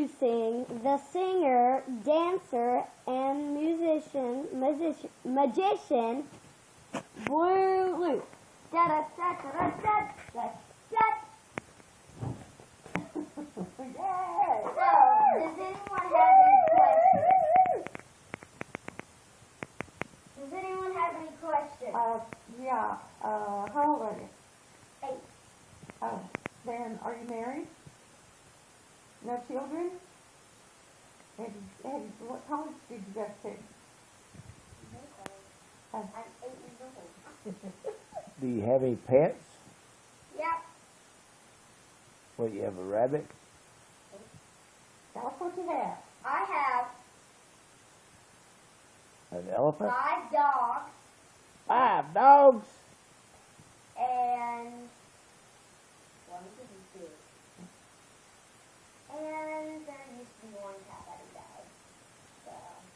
Introducing the singer, dancer, and magician, Blue Loop. Da da da da da da da. So, does anyone have any questions? Yeah. How old are you? 8. Oh, then are you married? No children? What college did you go to? I'm 8 years old. Do you have any pets? Yep. What, you have a rabbit? Tell us what you have. I have An elephant? 5 dogs 5 dogs? and one is big. And there used to be one cat that died. So,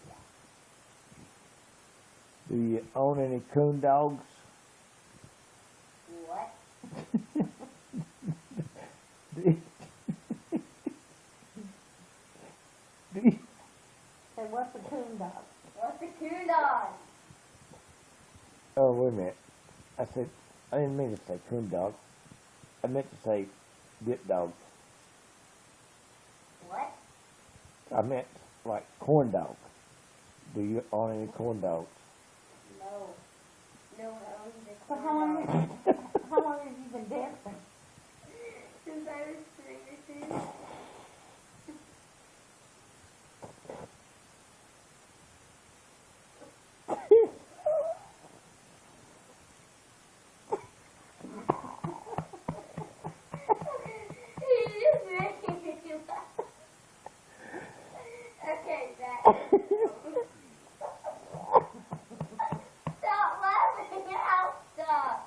yeah. Do you own any coon dogs? What? And what's a coon dog? What's a coon dog? Oh, wait a minute. I didn't mean to say coon dog. I meant to say dip dog. What? I meant like corn dog. Do you own any corn dogs? No. No one owns a So corn how long dog. have you been dancing? Since I was 3 or 2. Okay, Dad. Stop laughing. I'll stop.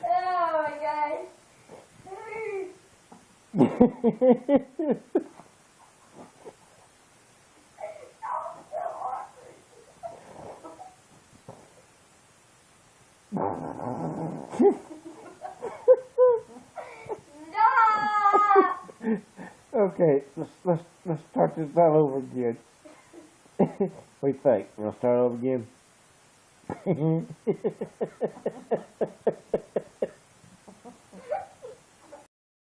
Oh my gosh. Oh, so awkward. Stop! Okay, let's start this all over again. What do you think? We'll start over again.